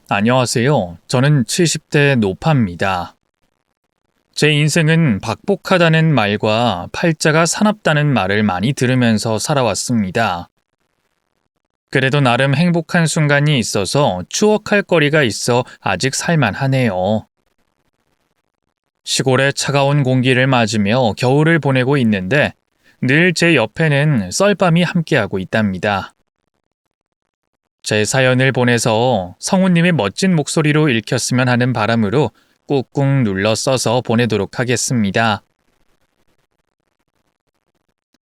안녕하세요. 저는 70대 노파입니다. 제 인생은 박복하다는 말과 팔자가 사납다는 말을 많이 들으면서 살아왔습니다. 그래도 나름 행복한 순간이 있어서 추억할 거리가 있어 아직 살만하네요. 시골의 차가운 공기를 맞으며 겨울을 보내고 있는데 늘 제 옆에는 썰밤이 함께하고 있답니다. 제 사연을 보내서 성우님의 멋진 목소리로 읽혔으면 하는 바람으로 꾹꾹 눌러 써서 보내도록 하겠습니다.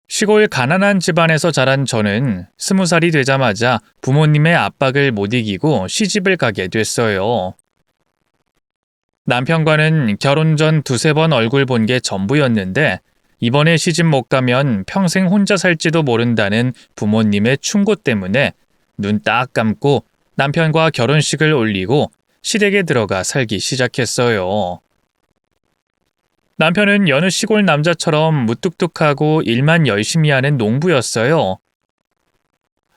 시골 가난한 집안에서 자란 저는 20살이 되자마자 부모님의 압박을 못 이기고 시집을 가게 됐어요. 남편과는 결혼 전 두세 번 얼굴 본 게 전부였는데 이번에 시집 못 가면 평생 혼자 살지도 모른다는 부모님의 충고 때문에 눈 딱 감고 남편과 결혼식을 올리고 시댁에 들어가 살기 시작했어요. 남편은 여느 시골 남자처럼 무뚝뚝하고 일만 열심히 하는 농부였어요.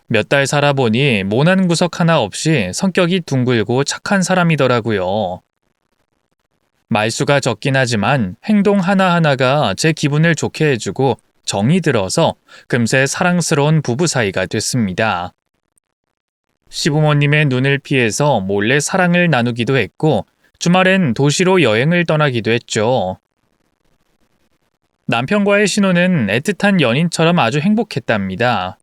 몇 달 살아보니 모난 구석 하나 없이 성격이 둥글고 착한 사람이더라고요. 말수가 적긴 하지만 행동 하나하나가 제 기분을 좋게 해주고 정이 들어서 금세 사랑스러운 부부 사이가 됐습니다. 시부모님의 눈을 피해서 몰래 사랑을 나누기도 했고 주말엔 도시로 여행을 떠나기도 했죠. 남편과의 신혼은 애틋한 연인처럼 아주 행복했답니다.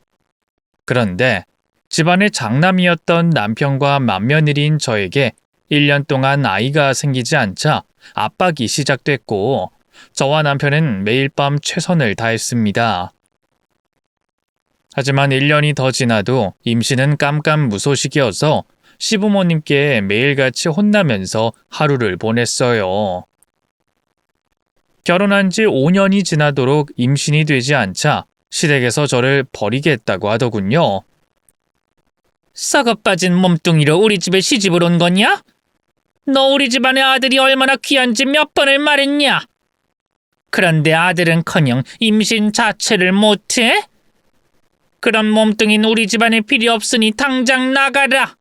그런데 집안의 장남이었던 남편과 맏며느리인 저에게 1년 동안 아이가 생기지 않자 압박이 시작됐고 저와 남편은 매일 밤 최선을 다했습니다. 하지만 1년이 더 지나도 임신은 깜깜무소식이어서 시부모님께 매일같이 혼나면서 하루를 보냈어요. 결혼한 지 5년이 지나도록 임신이 되지 않자 시댁에서 저를 버리겠다고 하더군요. 썩어 빠진 몸뚱이로 우리 집에 시집을 온 거냐? 너 우리 집안의 아들이 얼마나 귀한지 몇 번을 말했냐? 그런데 아들은커녕 임신 자체를 못해? 그런 몸뚱이는 우리 집안에 필요 없으니 당장 나가라.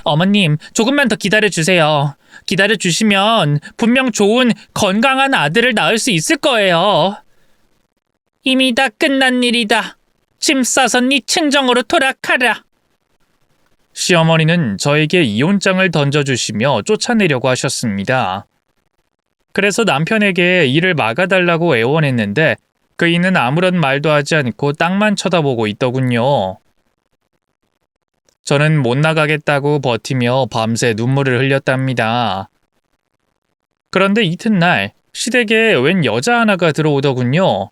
어머님, 조금만 더 기다려주세요. 기다려주시면 분명 좋은 건강한 아들을 낳을 수 있을 거예요. 이미 다 끝난 일이다. 짐 싸서 네 친정으로 돌아가라. 시어머니는 저에게 이혼장을 던져주시며 쫓아내려고 하셨습니다. 그래서 남편에게 일을 막아달라고 애원했는데 그이는 아무런 말도 하지 않고 땅만 쳐다보고 있더군요. 저는 못 나가겠다고 버티며 밤새 눈물을 흘렸답니다. 그런데 이튿날 시댁에 웬 여자 하나가 들어오더군요.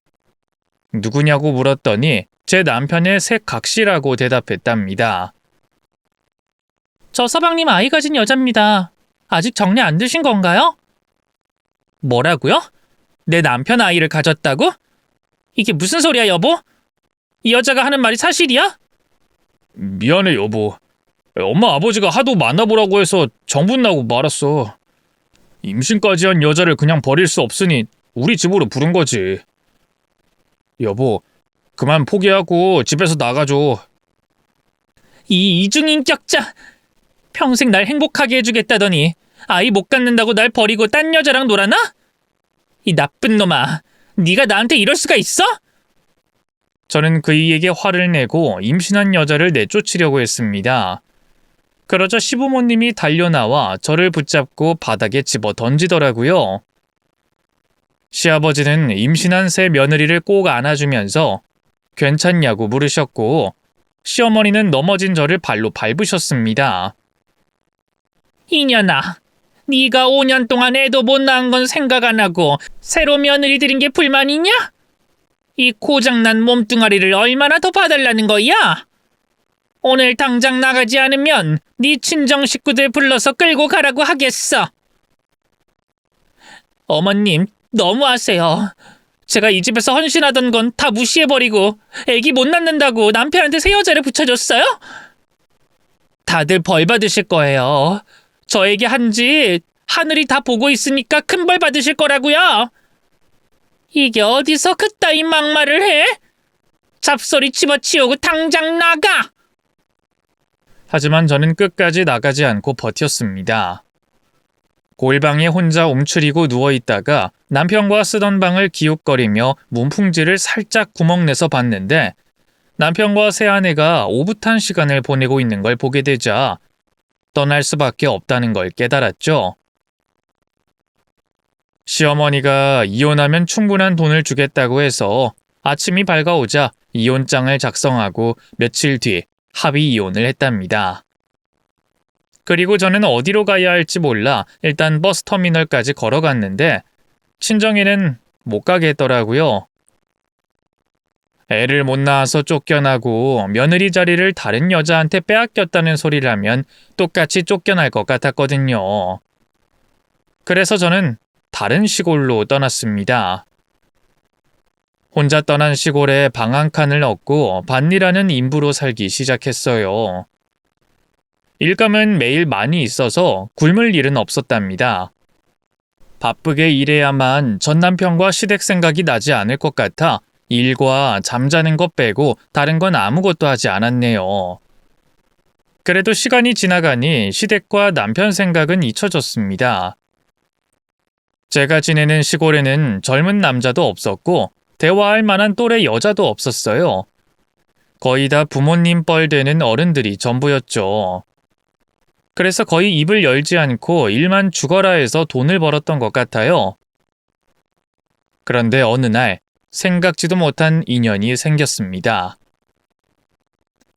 누구냐고 물었더니 제 남편의 새 각시라고 대답했답니다. 저 서방님 아이 가진 여자입니다. 아직 정리 안 되신 건가요? 뭐라고요? 내 남편 아이를 가졌다고? 이게 무슨 소리야, 여보? 이 여자가 하는 말이 사실이야? 미안해 여보. 엄마 아버지가 하도 만나보라고 해서 정분 나고 말았어. 임신까지 한 여자를 그냥 버릴 수 없으니 우리 집으로 부른 거지. 여보, 그만 포기하고 집에서 나가줘. 이 이중인격자! 평생 날 행복하게 해주겠다더니 아이 못 갖는다고 날 버리고 딴 여자랑 놀아나? 이 나쁜 놈아, 네가 나한테 이럴 수가 있어? 저는 그이에게 화를 내고 임신한 여자를 내쫓으려고 했습니다. 그러자 시부모님이 달려나와 저를 붙잡고 바닥에 집어 던지더라고요. 시아버지는 임신한 새 며느리를 꼭 안아주면서 괜찮냐고 물으셨고 시어머니는 넘어진 저를 발로 밟으셨습니다. 이년아, 네가 5년 동안 애도 못 낳은 건 생각 안 하고 새로 며느리 들인 게 불만이냐? 이 고장난 몸뚱아리를 얼마나 더 봐달라는 거야? 오늘 당장 나가지 않으면 네 친정 식구들 불러서 끌고 가라고 하겠어. 어머님, 너무하세요. 제가 이 집에서 헌신하던 건 다 무시해버리고 애기 못 낳는다고 남편한테 새 여자를 붙여줬어요? 다들 벌 받으실 거예요. 저에게 한 짓 하늘이 다 보고 있으니까 큰 벌 받으실 거라고요. 이게 어디서 그따위 막말을 해? 잡소리 집어치우고 당장 나가! 하지만 저는 끝까지 나가지 않고 버텼습니다. 골방에 혼자 움츠리고 누워있다가 남편과 쓰던 방을 기웃거리며 문풍지를 살짝 구멍내서 봤는데 남편과 새 아내가 오붓한 시간을 보내고 있는 걸 보게 되자 떠날 수밖에 없다는 걸 깨달았죠. 시어머니가 이혼하면 충분한 돈을 주겠다고 해서 아침이 밝아오자 이혼장을 작성하고 며칠 뒤 합의 이혼을 했답니다. 그리고 저는 어디로 가야 할지 몰라 일단 버스터미널까지 걸어갔는데 친정에는 못 가게 했더라고요. 애를 못 낳아서 쫓겨나고 며느리 자리를 다른 여자한테 빼앗겼다는 소리라면 똑같이 쫓겨날 것 같았거든요. 그래서 저는 다른 시골로 떠났습니다. 혼자 떠난 시골에 방 한 칸을 얻고 밭일하는 인부로 살기 시작했어요. 일감은 매일 많이 있어서 굶을 일은 없었답니다. 바쁘게 일해야만 전 남편과 시댁 생각이 나지 않을 것 같아 일과 잠자는 것 빼고 다른 건 아무것도 하지 않았네요. 그래도 시간이 지나가니 시댁과 남편 생각은 잊혀졌습니다. 제가 지내는 시골에는 젊은 남자도 없었고 대화할 만한 또래 여자도 없었어요. 거의 다 부모님 뻘 되는 어른들이 전부였죠. 그래서 거의 입을 열지 않고 일만 죽어라 해서 돈을 벌었던 것 같아요. 그런데 어느 날 생각지도 못한 인연이 생겼습니다.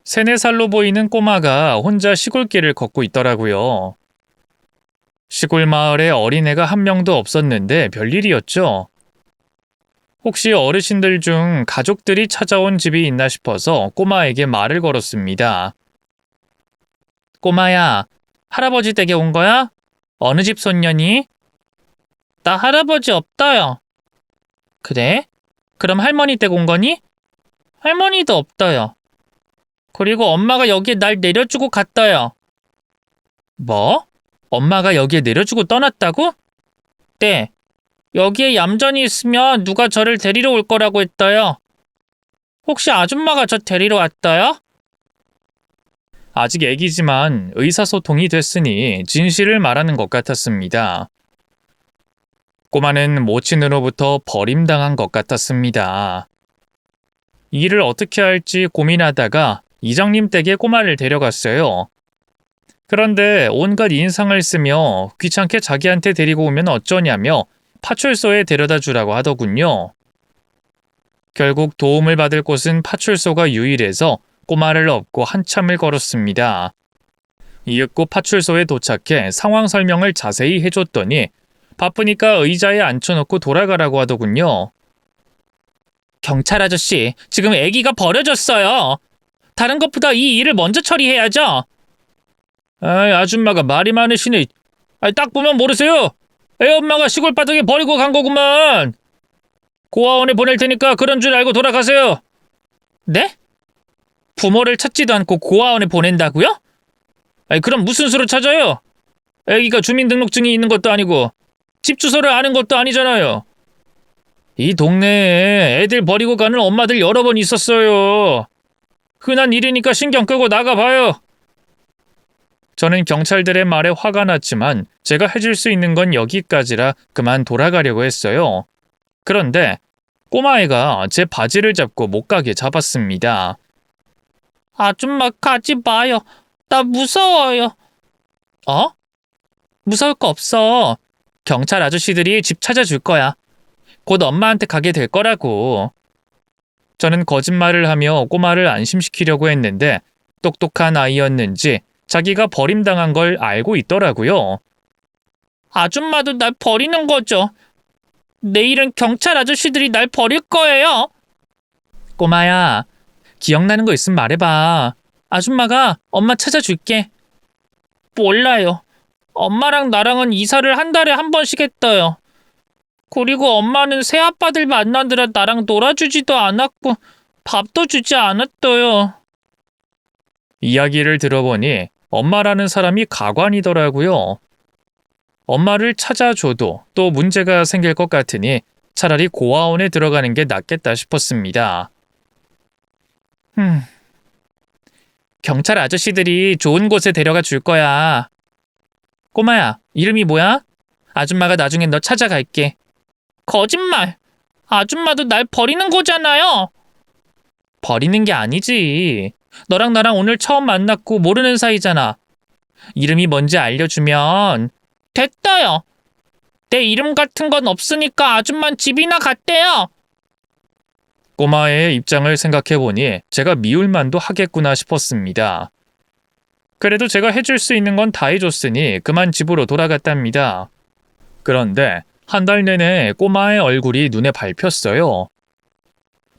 3, 4살로 보이는 꼬마가 혼자 시골길을 걷고 있더라고요. 시골 마을에 어린애가 한 명도 없었는데 별일이었죠. 혹시 어르신들 중 가족들이 찾아온 집이 있나 싶어서 꼬마에게 말을 걸었습니다. 꼬마야, 할아버지 댁에 온 거야? 어느 집 손녀니? 나 할아버지 없다요. 그래? 그럼 할머니 댁 온 거니? 할머니도 없다요. 그리고 엄마가 여기에 날 내려주고 갔다요. 뭐? 엄마가 여기에 내려주고 떠났다고? 네. 여기에 얌전히 있으면 누가 저를 데리러 올 거라고 했어요. 혹시 아줌마가 저 데리러 왔어요? 아직 애기지만 의사소통이 됐으니 진실을 말하는 것 같았습니다. 꼬마는 모친으로부터 버림당한 것 같았습니다. 이 일을 어떻게 할지 고민하다가 이장님 댁에 꼬마를 데려갔어요. 그런데 온갖 인상을 쓰며 귀찮게 자기한테 데리고 오면 어쩌냐며 파출소에 데려다 주라고 하더군요. 결국 도움을 받을 곳은 파출소가 유일해서 꼬마를 업고 한참을 걸었습니다. 이윽고 파출소에 도착해 상황 설명을 자세히 해줬더니 바쁘니까 의자에 앉혀놓고 돌아가라고 하더군요. 경찰 아저씨, 지금 아기가 버려졌어요. 다른 것보다 이 일을 먼저 처리해야죠. 아이, 아줌마가 말이 많으시네. 딱 보면 모르세요. 애 엄마가 시골 바닥에 버리고 간 거구만. 고아원에 보낼 테니까 그런 줄 알고 돌아가세요. 네? 부모를 찾지도 않고 고아원에 보낸다고요? 그럼 무슨 수로 찾아요? 애기가 주민등록증이 있는 것도 아니고 집 주소를 아는 것도 아니잖아요. 이 동네에 애들 버리고 가는 엄마들 여러 번 있었어요. 흔한 일이니까 신경 끄고 나가봐요. 저는 경찰들의 말에 화가 났지만 제가 해줄 수 있는 건 여기까지라 그만 돌아가려고 했어요. 그런데 꼬마애가 제 바지를 잡고 못 가게 잡았습니다. 아줌마 가지 마요. 나 무서워요. 어? 무서울 거 없어. 경찰 아저씨들이 집 찾아줄 거야. 곧 엄마한테 가게 될 거라고. 저는 거짓말을 하며 꼬마를 안심시키려고 했는데 똑똑한 아이였는지 자기가 버림당한 걸 알고 있더라고요. 아줌마도 날 버리는 거죠. 내일은 경찰 아저씨들이 날 버릴 거예요. 꼬마야, 기억나는 거 있으면 말해봐. 아줌마가 엄마 찾아줄게. 몰라요. 엄마랑 나랑은 이사를 한 달에 한 번씩 했어요. 그리고 엄마는 새아빠들 만나느라 나랑 놀아주지도 않았고 밥도 주지 않았어요. 이야기를 들어보니 엄마라는 사람이 가관이더라고요. 엄마를 찾아줘도 또 문제가 생길 것 같으니 차라리 고아원에 들어가는 게 낫겠다 싶었습니다. 경찰 아저씨들이 좋은 곳에 데려가 줄 거야. 꼬마야, 이름이 뭐야? 아줌마가 나중에 너 찾아갈게. 거짓말! 아줌마도 날 버리는 거잖아요. 버리는 게 아니지. 너랑 나랑 오늘 처음 만났고 모르는 사이잖아. 이름이 뭔지 알려주면. 됐어요. 내 이름 같은 건 없으니까 아줌만 집이나 갔대요. 꼬마의 입장을 생각해보니 제가 미울만도 하겠구나 싶었습니다. 그래도 제가 해줄 수 있는 건 다 해줬으니 그만 집으로 돌아갔답니다. 그런데 한 달 내내 꼬마의 얼굴이 눈에 밟혔어요.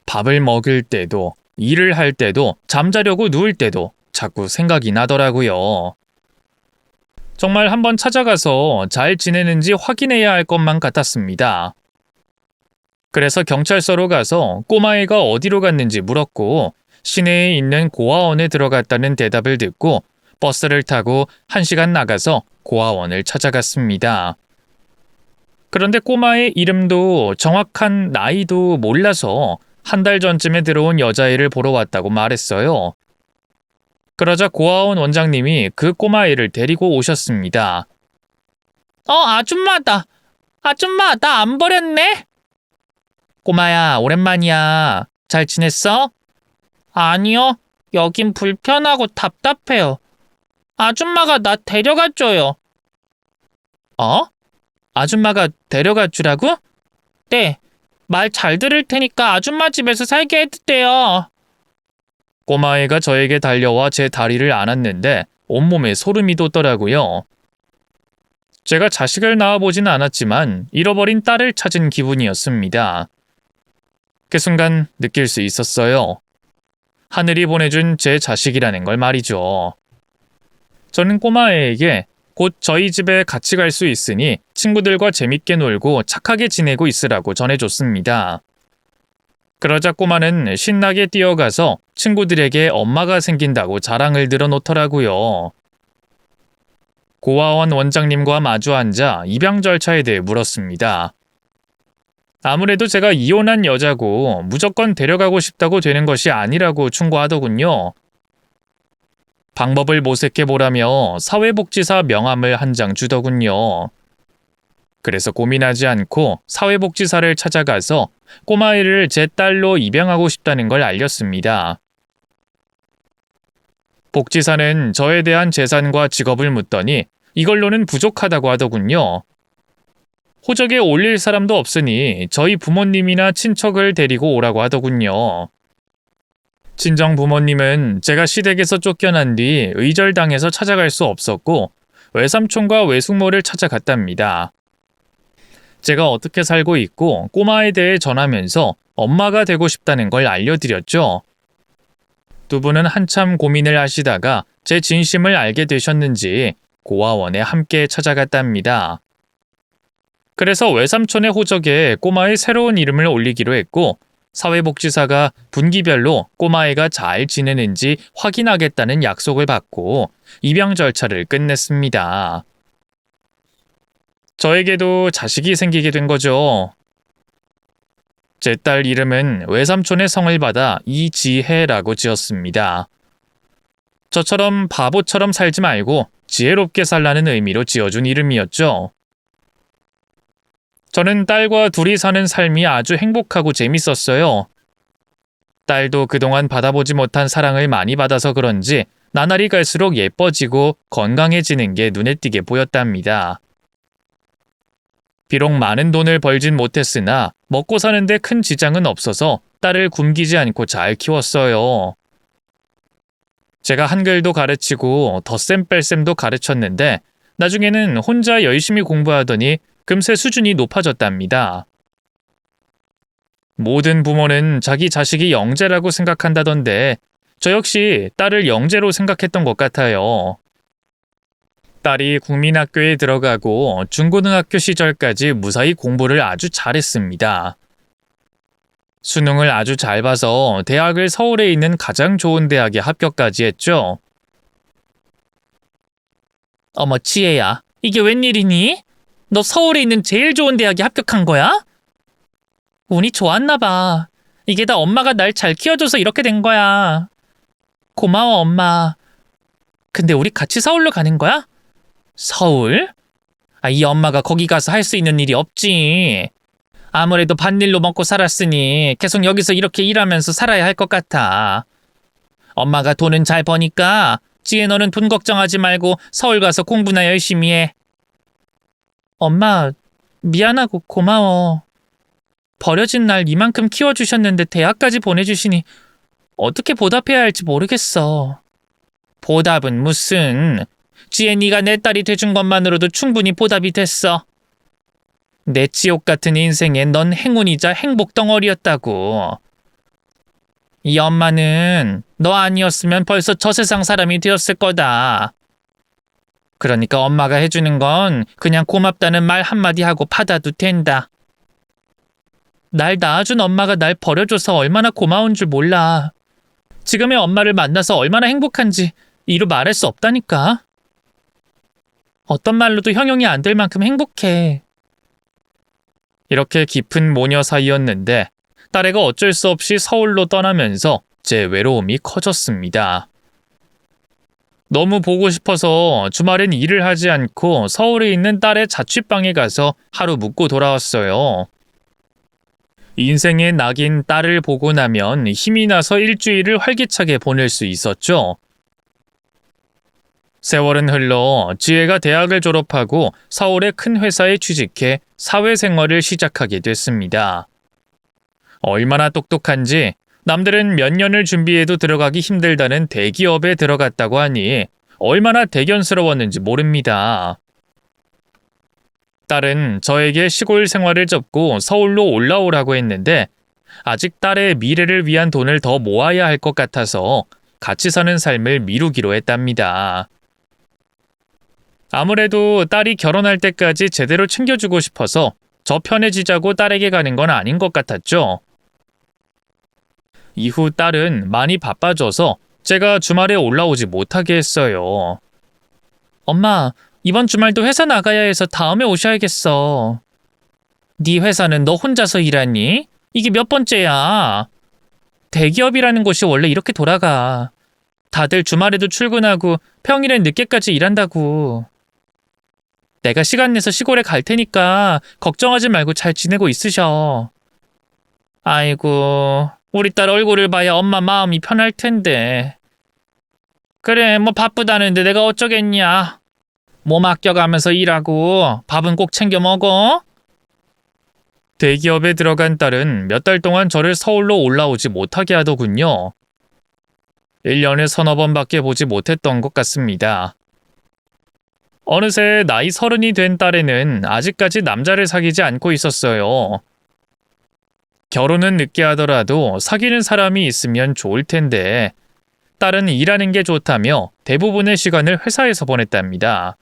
밥을 먹을 때도, 일을 할 때도, 잠자려고 누울 때도 자꾸 생각이 나더라고요. 정말 한번 찾아가서 잘 지내는지 확인해야 할 것만 같았습니다. 그래서 경찰서로 가서 꼬마애가 어디로 갔는지 물었고 시내에 있는 고아원에 들어갔다는 대답을 듣고 버스를 타고 1시간 나가서 고아원을 찾아갔습니다. 그런데 꼬마의 이름도 정확한 나이도 몰라서 한 달 전쯤에 들어온 여자애를 보러 왔다고 말했어요. 그러자 고아원 원장님이 그 꼬마애를 데리고 오셨습니다. 아줌마다. 아줌마, 나 안 버렸네? 꼬마야, 오랜만이야. 잘 지냈어? 아니요. 여긴 불편하고 답답해요. 아줌마가 나 데려가줘요. 아줌마가 데려가 주라고? 네. 말 잘 들을 테니까 아줌마 집에서 살게 해주세요. 꼬마애가 저에게 달려와 제 다리를 안았는데 온몸에 소름이 돋더라고요. 제가 자식을 낳아보진 않았지만 잃어버린 딸을 찾은 기분이었습니다. 그 순간 느낄 수 있었어요. 하늘이 보내준 제 자식이라는 걸 말이죠. 저는 꼬마애에게 곧 저희 집에 같이 갈 수 있으니 친구들과 재밌게 놀고 착하게 지내고 있으라고 전해줬습니다. 그러자 꼬마는 신나게 뛰어가서 친구들에게 엄마가 생긴다고 자랑을 늘어놓더라고요. 고아원 원장님과 마주 앉아 입양 절차에 대해 물었습니다. 아무래도 제가 이혼한 여자고 무조건 데려가고 싶다고 되는 것이 아니라고 충고하더군요. 방법을 모색해보라며 사회복지사 명함을 한 장 주더군요. 그래서 고민하지 않고 사회복지사를 찾아가서 꼬마애를 제 딸로 입양하고 싶다는 걸 알렸습니다. 복지사는 저에 대한 재산과 직업을 묻더니 이걸로는 부족하다고 하더군요. 호적에 올릴 사람도 없으니 저희 부모님이나 친척을 데리고 오라고 하더군요. 친정 부모님은 제가 시댁에서 쫓겨난 뒤 의절당해서 찾아갈 수 없었고 외삼촌과 외숙모를 찾아갔답니다. 제가 어떻게 살고 있고 꼬마에 대해 전하면서 엄마가 되고 싶다는 걸 알려드렸죠. 두 분은 한참 고민을 하시다가 제 진심을 알게 되셨는지 고아원에 함께 찾아갔답니다. 그래서 외삼촌의 호적에 꼬마의 새로운 이름을 올리기로 했고 사회복지사가 분기별로 꼬마애가 잘 지내는지 확인하겠다는 약속을 받고 입양 절차를 끝냈습니다. 저에게도 자식이 생기게 된 거죠. 제 딸 이름은 외삼촌의 성을 받아 이지혜라고 지었습니다. 저처럼 바보처럼 살지 말고 지혜롭게 살라는 의미로 지어준 이름이었죠. 저는 딸과 둘이 사는 삶이 아주 행복하고 재밌었어요. 딸도 그동안 받아보지 못한 사랑을 많이 받아서 그런지 나날이 갈수록 예뻐지고 건강해지는 게 눈에 띄게 보였답니다. 비록 많은 돈을 벌진 못했으나 먹고 사는데 큰 지장은 없어서 딸을 굶기지 않고 잘 키웠어요. 제가 한글도 가르치고 덧셈 뺄셈도 가르쳤는데 나중에는 혼자 열심히 공부하더니 금세 수준이 높아졌답니다. 모든 부모는 자기 자식이 영재라고 생각한다던데 저 역시 딸을 영재로 생각했던 것 같아요. 딸이 국민학교에 들어가고 중고등학교 시절까지 무사히 공부를 아주 잘했습니다. 수능을 아주 잘 봐서 대학을 서울에 있는 가장 좋은 대학에 합격까지 했죠. 어머, 지혜야. 이게 웬일이니? 너 서울에 있는 제일 좋은 대학에 합격한 거야? 운이 좋았나 봐. 이게 다 엄마가 날 잘 키워줘서 이렇게 된 거야. 고마워, 엄마. 근데 우리 같이 서울로 가는 거야? 서울? 이 엄마가 거기 가서 할 수 있는 일이 없지. 아무래도 밭일로 먹고 살았으니 계속 여기서 이렇게 일하면서 살아야 할 것 같아. 엄마가 돈은 잘 버니까 지혜 너는 돈 걱정하지 말고 서울 가서 공부나 열심히 해. 엄마, 미안하고 고마워. 버려진 날 이만큼 키워주셨는데 대학까지 보내주시니 어떻게 보답해야 할지 모르겠어. 보답은 무슨. 지혜 네가 내 딸이 돼준 것만으로도 충분히 보답이 됐어. 내 지옥 같은 인생에 넌 행운이자 행복 덩어리였다고. 이 엄마는 너 아니었으면 벌써 저 세상 사람이 되었을 거다. 그러니까 엄마가 해주는 건 그냥 고맙다는 말 한마디 하고 받아도 된다. 날 낳아준 엄마가 날 버려줘서 얼마나 고마운 줄 몰라. 지금의 엄마를 만나서 얼마나 행복한지 이루 말할 수 없다니까. 어떤 말로도 형용이 안 될 만큼 행복해. 이렇게 깊은 모녀 사이였는데 딸애가 어쩔 수 없이 서울로 떠나면서 제 외로움이 커졌습니다. 너무 보고 싶어서 주말엔 일을 하지 않고 서울에 있는 딸의 자취방에 가서 하루 묵고 돌아왔어요. 인생의 낙인 딸을 보고 나면 힘이 나서 일주일을 활기차게 보낼 수 있었죠. 세월은 흘러 지혜가 대학을 졸업하고 서울의 큰 회사에 취직해 사회생활을 시작하게 됐습니다. 얼마나 똑똑한지 남들은 몇 년을 준비해도 들어가기 힘들다는 대기업에 들어갔다고 하니 얼마나 대견스러웠는지 모릅니다. 딸은 저에게 시골 생활을 접고 서울로 올라오라고 했는데 아직 딸의 미래를 위한 돈을 더 모아야 할 것 같아서 같이 사는 삶을 미루기로 했답니다. 아무래도 딸이 결혼할 때까지 제대로 챙겨주고 싶어서 저 편해지자고 딸에게 가는 건 아닌 것 같았죠. 이후 딸은 많이 바빠져서 제가 주말에 올라오지 못하게 했어요. 엄마, 이번 주말도 회사 나가야 해서 다음에 오셔야겠어. 네 회사는 너 혼자서 일하니? 이게 몇 번째야? 대기업이라는 곳이 원래 이렇게 돌아가. 다들 주말에도 출근하고 평일엔 늦게까지 일한다고. 내가 시간 내서 시골에 갈 테니까 걱정하지 말고 잘 지내고 있으셔. 아이고, 우리 딸 얼굴을 봐야 엄마 마음이 편할 텐데. 그래, 뭐 바쁘다는데 내가 어쩌겠냐. 몸 아껴가면서 일하고 밥은 꼭 챙겨 먹어. 대기업에 들어간 딸은 몇 달 동안 저를 서울로 올라오지 못하게 하더군요. 1년에 서너 번밖에 보지 못했던 것 같습니다. 어느새 나이 30이 된 딸에는 아직까지 남자를 사귀지 않고 있었어요. 결혼은 늦게 하더라도 사귀는 사람이 있으면 좋을 텐데 딸은 일하는 게 좋다며 대부분의 시간을 회사에서 보냈답니다.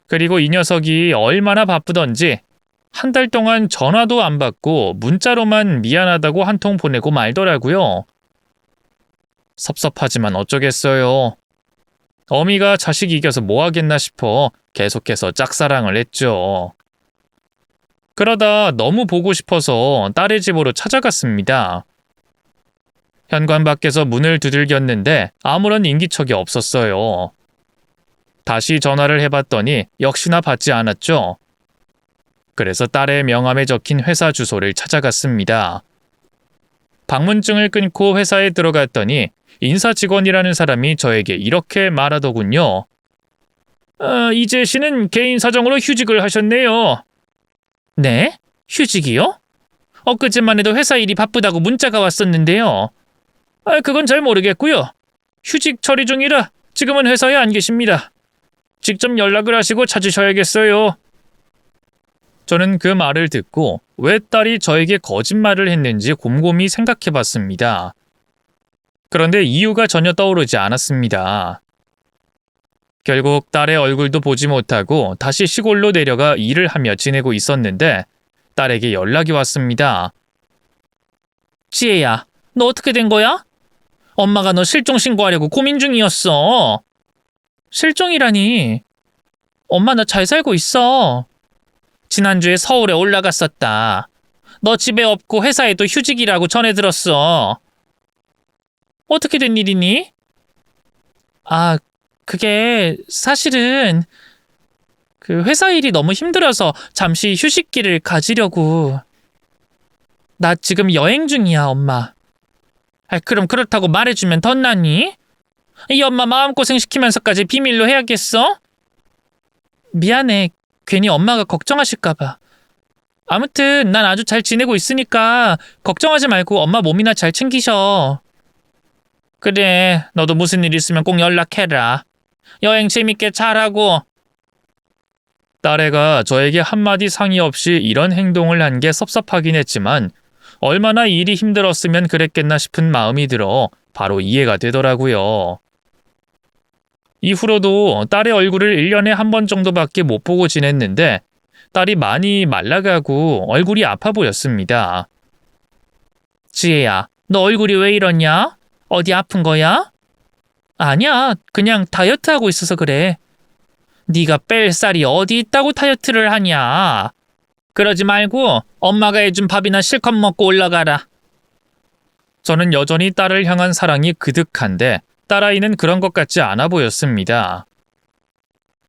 그리고 이 녀석이 얼마나 바쁘던지 한 달 동안 전화도 안 받고 문자로만 미안하다고 한 통 보내고 말더라고요. 섭섭하지만 어쩌겠어요. 어미가 자식 이겨서 뭐 하겠나 싶어 계속해서 짝사랑을 했죠. 그러다 너무 보고 싶어서 딸의 집으로 찾아갔습니다. 현관 밖에서 문을 두들겼는데 아무런 인기척이 없었어요. 다시 전화를 해봤더니 역시나 받지 않았죠. 그래서 딸의 명함에 적힌 회사 주소를 찾아갔습니다. 방문증을 끊고 회사에 들어갔더니 인사 직원이라는 사람이 저에게 이렇게 말하더군요. 이재 씨는 개인 사정으로 휴직을 하셨네요. 네? 휴직이요? 엊그제만 해도 회사 일이 바쁘다고 문자가 왔었는데요. 그건 잘 모르겠고요. 휴직 처리 중이라 지금은 회사에 안 계십니다. 직접 연락을 하시고 찾으셔야겠어요. 저는 그 말을 듣고 왜 딸이 저에게 거짓말을 했는지 곰곰이 생각해 봤습니다. 그런데 이유가 전혀 떠오르지 않았습니다. 결국 딸의 얼굴도 보지 못하고 다시 시골로 내려가 일을 하며 지내고 있었는데 딸에게 연락이 왔습니다. 지혜야, 너 어떻게 된 거야? 엄마가 너 실종 신고하려고 고민 중이었어. 실종이라니. 엄마 나 잘 살고 있어. 지난주에 서울에 올라갔었다. 너 집에 없고 회사에도 휴직이라고 전해 들었어. 어떻게 된 일이니? 아, 그게 사실은 그 회사 일이 너무 힘들어서 잠시 휴식기를 가지려고. 나 지금 여행 중이야, 엄마. 그럼 그렇다고 말해주면 덧나니? 이 엄마 마음고생 시키면서까지 비밀로 해야겠어? 미안해. 괜히 엄마가 걱정하실까봐. 아무튼 난 아주 잘 지내고 있으니까 걱정하지 말고 엄마 몸이나 잘 챙기셔. 그래, 너도 무슨 일 있으면 꼭 연락해라. 여행 재밌게 잘하고. 딸애가 저에게 한마디 상의 없이 이런 행동을 한 게 섭섭하긴 했지만 얼마나 일이 힘들었으면 그랬겠나 싶은 마음이 들어 바로 이해가 되더라고요. 이후로도 딸의 얼굴을 1년에 한 번 정도밖에 못 보고 지냈는데 딸이 많이 말라가고 얼굴이 아파 보였습니다. 지혜야, 너 얼굴이 왜 이러냐? 어디 아픈 거야? 아니야, 그냥 다이어트하고 있어서 그래. 네가 뺄 살이 어디 있다고 다이어트를 하냐? 그러지 말고 엄마가 해준 밥이나 실컷 먹고 올라가라. 저는 여전히 딸을 향한 사랑이 그득한데 딸아이는 그런 것 같지 않아 보였습니다.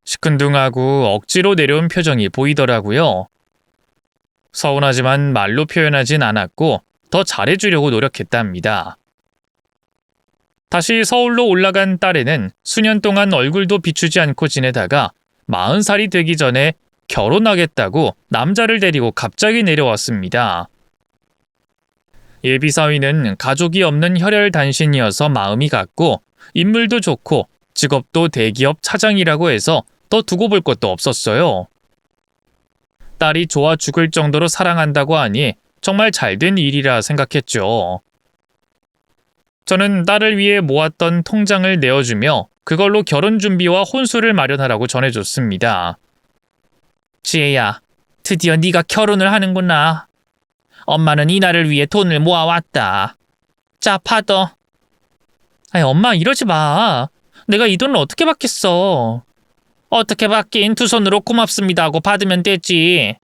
시큰둥하고 억지로 내려온 표정이 보이더라고요. 서운하지만 말로 표현하진 않았고 더 잘해주려고 노력했답니다. 다시 서울로 올라간 딸애는 수년 동안 얼굴도 비추지 않고 지내다가 40살이 되기 전에 결혼하겠다고 남자를 데리고 갑자기 내려왔습니다. 예비사위는 가족이 없는 혈혈단신이어서 마음이 같고 인물도 좋고 직업도 대기업 차장이라고 해서 더 두고 볼 것도 없었어요. 딸이 좋아 죽을 정도로 사랑한다고 하니 정말 잘된 일이라 생각했죠. 저는 딸을 위해 모았던 통장을 내어주며 그걸로 결혼 준비와 혼수를 마련하라고 전해줬습니다. 지혜야, 드디어 네가 결혼을 하는구나. 엄마는 이날을 위해 돈을 모아왔다. 자, 받아. 아니, 엄마 이러지 마. 내가 이 돈을 어떻게 받겠어. 어떻게 받긴 두 손으로 고맙습니다 하고 받으면 되지.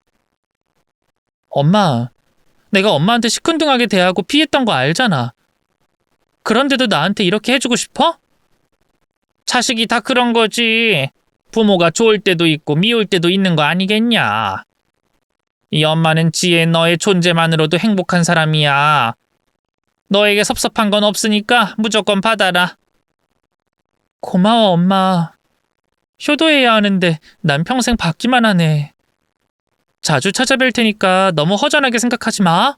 엄마, 내가 엄마한테 시큰둥하게 대하고 피했던 거 알잖아. 그런데도 나한테 이렇게 해주고 싶어? 자식이 다 그런 거지. 부모가 좋을 때도 있고 미울 때도 있는 거 아니겠냐. 이 엄마는 지혜 너의 존재만으로도 행복한 사람이야. 너에게 섭섭한 건 없으니까 무조건 받아라. 고마워, 엄마. 효도해야 하는데 난 평생 받기만 하네. 자주 찾아뵐 테니까 너무 허전하게 생각하지 마.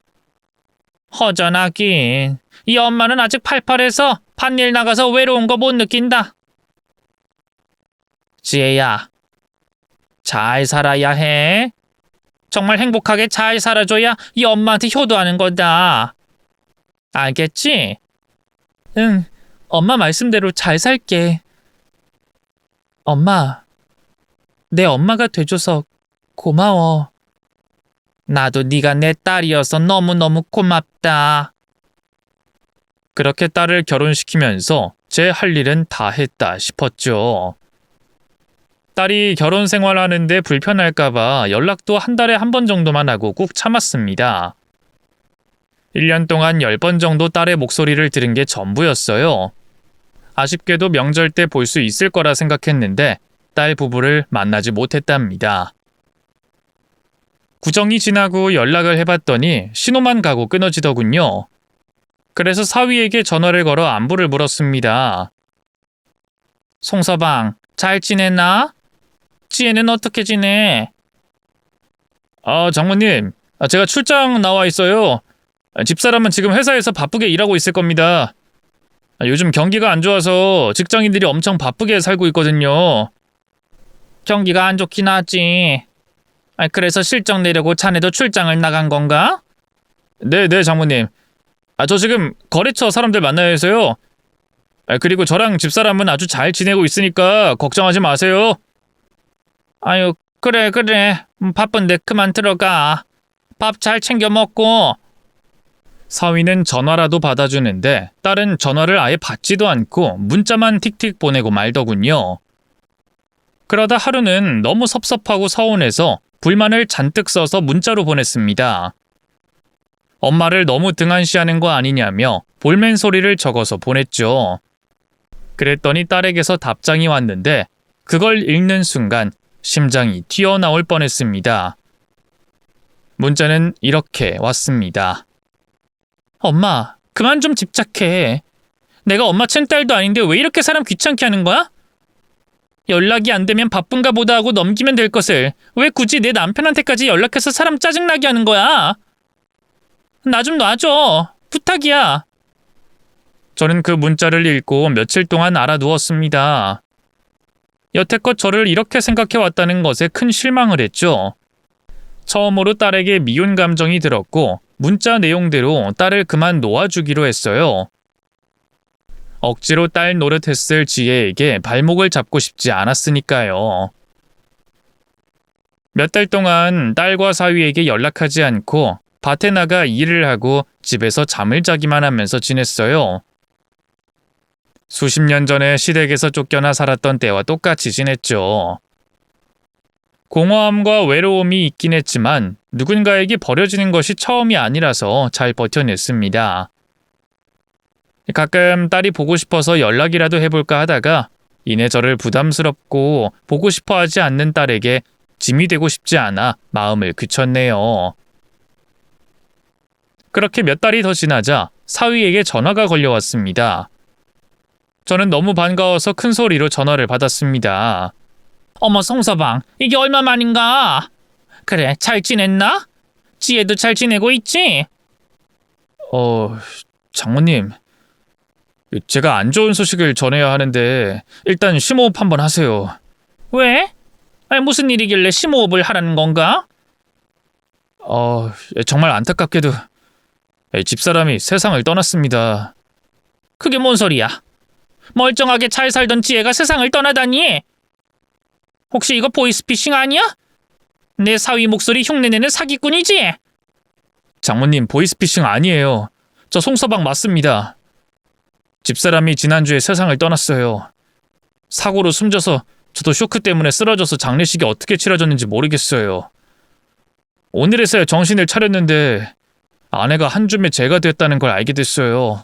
허전하긴. 이 엄마는 아직 팔팔해서 밭일 나가서 외로운 거 못 느낀다. 지혜야, 잘 살아야 해. 정말 행복하게 잘 살아줘야 이 엄마한테 효도하는 거다. 알겠지? 응, 엄마 말씀대로 잘 살게. 엄마, 내 엄마가 돼줘서 고마워. 나도 네가 내 딸이어서 너무너무 고맙다. 그렇게 딸을 결혼시키면서 제 할 일은 다 했다 싶었죠. 딸이 결혼 생활하는데 불편할까봐 연락도 한 달에 한 번 정도만 하고 꾹 참았습니다. 1년 동안 10번 정도 딸의 목소리를 들은 게 전부였어요. 아쉽게도 명절 때 볼 수 있을 거라 생각했는데 딸 부부를 만나지 못했답니다. 구정이 지나고 연락을 해봤더니 신호만 가고 끊어지더군요. 그래서 사위에게 전화를 걸어 안부를 물었습니다. 송서방, 잘 지내나? 지혜는 어떻게 지내? 장모님, 제가 출장 나와 있어요. 집사람은 지금 회사에서 바쁘게 일하고 있을 겁니다. 요즘 경기가 안 좋아서 직장인들이 엄청 바쁘게 살고 있거든요. 경기가 안 좋긴 하지. 그래서 실적 내려고 자네도 출장을 나간 건가? 네, 장모님. 저 지금 거래처 사람들 만나야 해서요. 그리고 저랑 집사람은 아주 잘 지내고 있으니까 걱정하지 마세요. 아유, 그래. 바쁜데 그만 들어가. 밥 잘 챙겨 먹고. 사위는 전화라도 받아주는데 딸은 전화를 아예 받지도 않고 문자만 틱틱 보내고 말더군요. 그러다 하루는 너무 섭섭하고 서운해서 불만을 잔뜩 써서 문자로 보냈습니다. 엄마를 너무 등한시하는 거 아니냐며 볼멘 소리를 적어서 보냈죠. 그랬더니 딸에게서 답장이 왔는데 그걸 읽는 순간 심장이 튀어나올 뻔했습니다. 문자는 이렇게 왔습니다. 엄마, 그만 좀 집착해. 내가 엄마 챈딸도 아닌데 왜 이렇게 사람 귀찮게 하는 거야? 연락이 안 되면 바쁜가 보다 하고 넘기면 될 것을 왜 굳이 내 남편한테까지 연락해서 사람 짜증나게 하는 거야? 나 좀 놔줘. 부탁이야. 저는 그 문자를 읽고 며칠 동안 알아두었습니다. 여태껏 저를 이렇게 생각해 왔다는 것에 큰 실망을 했죠. 처음으로 딸에게 미운 감정이 들었고 문자 내용대로 딸을 그만 놓아주기로 했어요. 억지로 딸 노릇했을 지혜에게 발목을 잡고 싶지 않았으니까요. 몇 달 동안 딸과 사위에게 연락하지 않고 밭에 나가 일을 하고 집에서 잠을 자기만 하면서 지냈어요. 수십 년 전에 시댁에서 쫓겨나 살았던 때와 똑같이 지냈죠. 공허함과 외로움이 있긴 했지만 누군가에게 버려지는 것이 처음이 아니라서 잘 버텨냈습니다. 가끔 딸이 보고 싶어서 연락이라도 해볼까 하다가 이내 저를 부담스럽고 보고 싶어 하지 않는 딸에게 짐이 되고 싶지 않아 마음을 그쳤네요. 그렇게 몇 달이 더 지나자 사위에게 전화가 걸려왔습니다. 저는 너무 반가워서 큰 소리로 전화를 받았습니다. 어머, 송서방, 이게 얼마만인가? 그래, 잘 지냈나? 지혜도 잘 지내고 있지? 장모님, 제가 안 좋은 소식을 전해야 하는데 일단 심호흡 한번 하세요. 왜? 아니, 무슨 일이길래 심호흡을 하라는 건가? 정말 안타깝게도 집사람이 세상을 떠났습니다. 그게 뭔 소리야? 멀쩡하게 잘 살던 지혜가 세상을 떠나다니? 혹시 이거 보이스피싱 아니야? 내 사위 목소리 흉내내는 사기꾼이지? 장모님, 보이스피싱 아니에요. 저 송서방 맞습니다. 집사람이 지난주에 세상을 떠났어요. 사고로 숨져서 저도 쇼크 때문에 쓰러져서 장례식이 어떻게 치러졌는지 모르겠어요. 오늘에서야 정신을 차렸는데 아내가 한 줌의 죄가 됐다는 걸 알게 됐어요.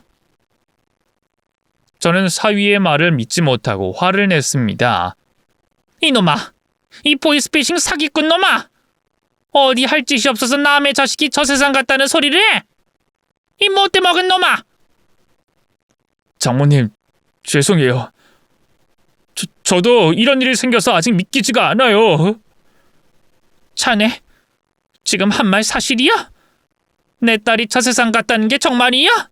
저는 사위의 말을 믿지 못하고 화를 냈습니다. 이놈아! 이 보이스피싱 사기꾼 놈아! 어디 할 짓이 없어서 남의 자식이 저 세상 갔다는 소리를 해? 이 못돼 먹은 놈아! 장모님, 죄송해요. 저도 이런 일이 생겨서 아직 믿기지가 않아요. 자네, 지금 한 말 사실이야? 내 딸이 저 세상 갔다는 게 정말이야?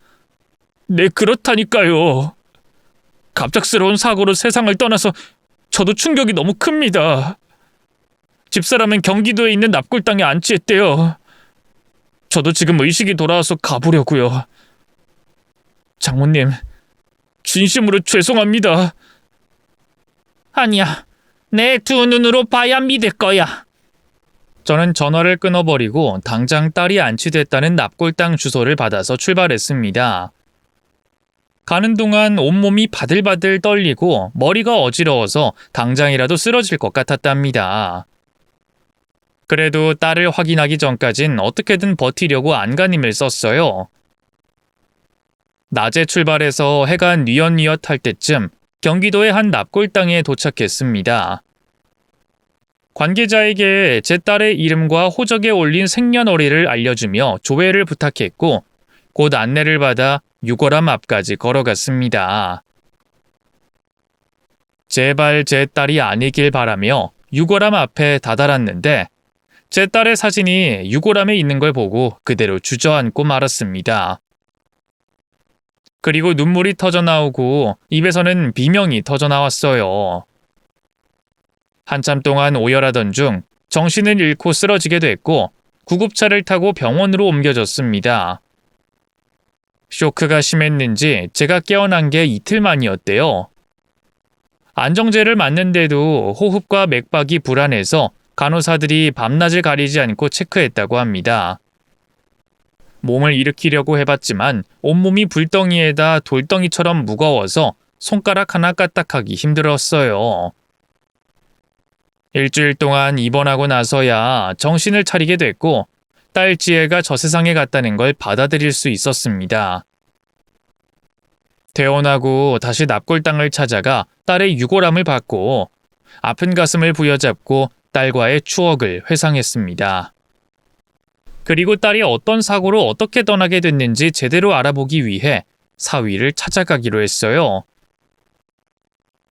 네, 그렇다니까요. 갑작스러운 사고로 세상을 떠나서 저도 충격이 너무 큽니다. 집사람은 경기도에 있는 납골 땅에 안치했대요. 저도 지금 의식이 돌아와서 가보려고요. 장모님, 진심으로 죄송합니다. 아니야, 내 두 눈으로 봐야 믿을 거야. 저는 전화를 끊어버리고 당장 딸이 안치됐다는 납골 땅 주소를 받아서 출발했습니다. 가는 동안 온몸이 바들바들 떨리고 머리가 어지러워서 당장이라도 쓰러질 것 같았답니다. 그래도 딸을 확인하기 전까진 어떻게든 버티려고 안간힘을 썼어요. 낮에 출발해서 해가 뉘엿뉘엿 할 때쯤 경기도의 한 납골 땅에 도착했습니다. 관계자에게 제 딸의 이름과 호적에 올린 생년월일을 알려주며 조회를 부탁했고 곧 안내를 받아 유골함 앞까지 걸어갔습니다. 제발 제 딸이 아니길 바라며 유골함 앞에 다다랐는데 제 딸의 사진이 유골함에 있는 걸 보고 그대로 주저앉고 말았습니다. 그리고 눈물이 터져나오고 입에서는 비명이 터져나왔어요. 한참 동안 오열하던 중 정신을 잃고 쓰러지게 됐고 구급차를 타고 병원으로 옮겨졌습니다. 쇼크가 심했는지 제가 깨어난 게 이틀 만이었대요. 안정제를 맞는데도 호흡과 맥박이 불안해서 간호사들이 밤낮을 가리지 않고 체크했다고 합니다. 몸을 일으키려고 해봤지만 온몸이 불덩이에다 돌덩이처럼 무거워서 손가락 하나 까딱하기 힘들었어요. 일주일 동안 입원하고 나서야 정신을 차리게 됐고 딸 지혜가 저 세상에 갔다는 걸 받아들일 수 있었습니다. 퇴원하고 다시 납골당을 찾아가 딸의 유골함을 받고 아픈 가슴을 부여잡고 딸과의 추억을 회상했습니다. 그리고 딸이 어떤 사고로 어떻게 떠나게 됐는지 제대로 알아보기 위해 사위를 찾아가기로 했어요.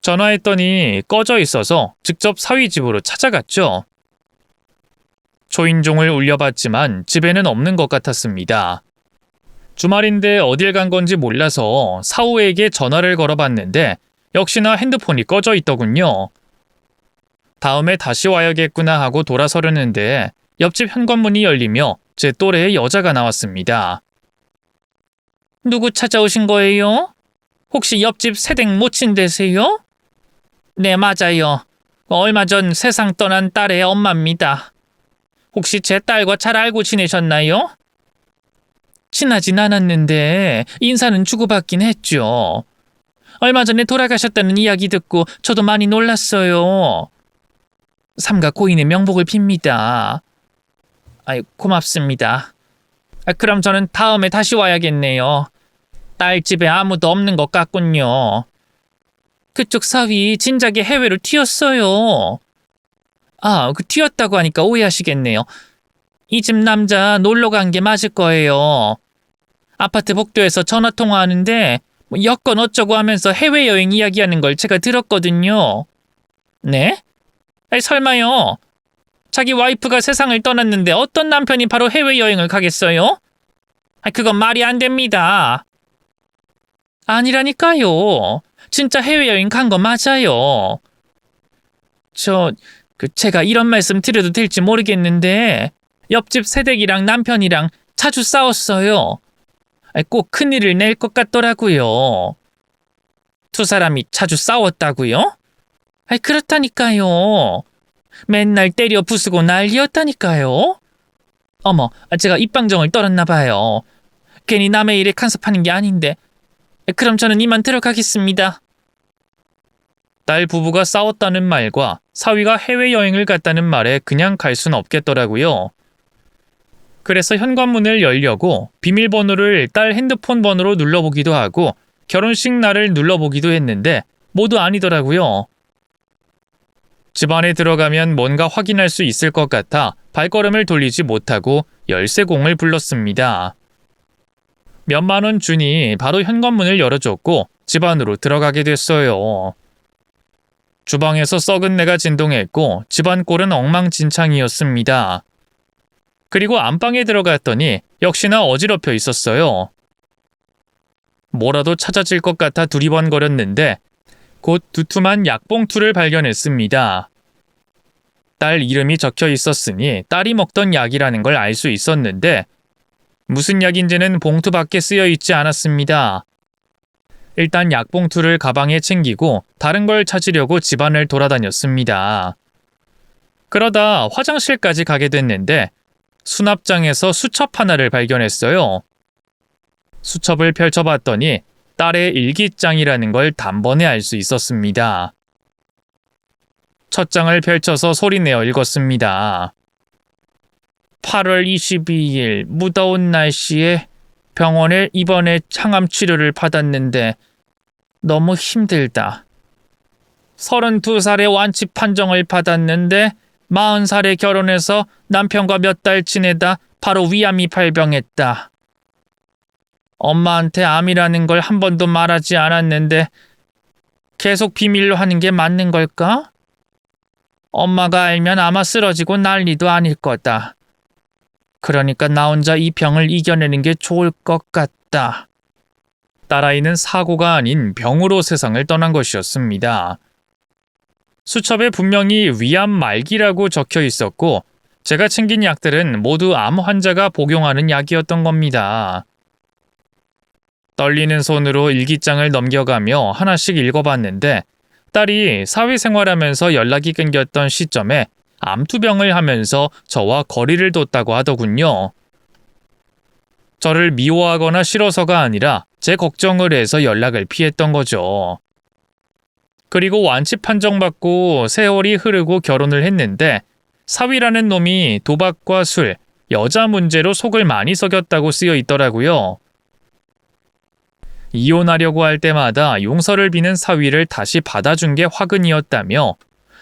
전화했더니 꺼져 있어서 직접 사위 집으로 찾아갔죠. 초인종을 울려봤지만 집에는 없는 것 같았습니다. 주말인데 어딜 간 건지 몰라서 사후에게 전화를 걸어봤는데 역시나 핸드폰이 꺼져 있더군요. 다음에 다시 와야겠구나 하고 돌아서려는데 옆집 현관문이 열리며 제 또래의 여자가 나왔습니다. 누구 찾아오신 거예요? 혹시 옆집 새댁 모친 되세요? 네, 맞아요. 얼마 전 세상 떠난 딸의 엄마입니다. 혹시 제 딸과 잘 알고 지내셨나요? 친하진 않았는데 인사는 주고받긴 했죠. 얼마 전에 돌아가셨다는 이야기 듣고 저도 많이 놀랐어요. 삼가 고인의 명복을 빕니다. 아이, 고맙습니다. 그럼 저는 다음에 다시 와야겠네요. 딸 집에 아무도 없는 것 같군요. 그쪽 사위 진작에 해외로 튀었어요. 튀었다고 하니까 오해하시겠네요. 이 집 남자 놀러 간 게 맞을 거예요. 아파트 복도에서 전화 통화하는데 여권 어쩌고 하면서 해외여행 이야기하는 걸 제가 들었거든요. 네? 설마요. 자기 와이프가 세상을 떠났는데 어떤 남편이 바로 해외여행을 가겠어요? 그건 말이 안 됩니다. 아니라니까요. 진짜 해외여행 간 거 맞아요. 제가 이런 말씀 드려도 될지 모르겠는데 옆집 새댁이랑 남편이랑 자주 싸웠어요. 꼭 큰일을 낼 것 같더라고요. 두 사람이 자주 싸웠다고요? 그렇다니까요. 맨날 때려 부수고 난리였다니까요. 어머, 제가 입방정을 떨었나 봐요. 괜히 남의 일에 간섭하는 게 아닌데. 그럼 저는 이만 들어가겠습니다. 딸 부부가 싸웠다는 말과 사위가 해외여행을 갔다는 말에 그냥 갈 순 없겠더라고요. 그래서 현관문을 열려고 비밀번호를 딸 핸드폰 번호로 눌러보기도 하고 결혼식 날을 눌러보기도 했는데 모두 아니더라고요. 집 안에 들어가면 뭔가 확인할 수 있을 것 같아 발걸음을 돌리지 못하고 열쇠공을 불렀습니다. 몇만 원 주니 바로 현관문을 열어줬고 집 안으로 들어가게 됐어요. 주방에서 썩은 내가 진동했고 집안 꼴은 엉망진창이었습니다. 그리고 안방에 들어갔더니 역시나 어지럽혀 있었어요. 뭐라도 찾아질 것 같아 두리번거렸는데 곧 두툼한 약봉투를 발견했습니다. 딸 이름이 적혀 있었으니 딸이 먹던 약이라는 걸 알 수 있었는데 무슨 약인지는 봉투밖에 쓰여 있지 않았습니다. 일단 약봉투를 가방에 챙기고 다른 걸 찾으려고 집안을 돌아다녔습니다. 그러다 화장실까지 가게 됐는데 수납장에서 수첩 하나를 발견했어요. 수첩을 펼쳐봤더니 딸의 일기장이라는 걸 단번에 알 수 있었습니다. 첫 장을 펼쳐서 소리내어 읽었습니다. 8월 22일 무더운 날씨에 병원에 입원해 항암 치료를 받았는데 너무 힘들다. 32살에 완치 판정을 받았는데 40살에 결혼해서 남편과 몇 달 지내다 바로 위암이 발병했다. 엄마한테 암이라는 걸 한 번도 말하지 않았는데 계속 비밀로 하는 게 맞는 걸까? 엄마가 알면 아마 쓰러지고 난리도 아닐 거다. 그러니까 나 혼자 이 병을 이겨내는 게 좋을 것 같다. 딸아이는 사고가 아닌 병으로 세상을 떠난 것이었습니다. 수첩에 분명히 위암 말기라고 적혀 있었고 제가 챙긴 약들은 모두 암 환자가 복용하는 약이었던 겁니다. 떨리는 손으로 일기장을 넘겨가며 하나씩 읽어봤는데 딸이 사회생활하면서 연락이 끊겼던 시점에 암투병을 하면서 저와 거리를 뒀다고 하더군요. 저를 미워하거나 싫어서가 아니라 제 걱정을 해서 연락을 피했던 거죠. 그리고 완치 판정받고 세월이 흐르고 결혼을 했는데 사위라는 놈이 도박과 술, 여자 문제로 속을 많이 썩였다고 쓰여 있더라고요. 이혼하려고 할 때마다 용서를 비는 사위를 다시 받아준 게 화근이었다며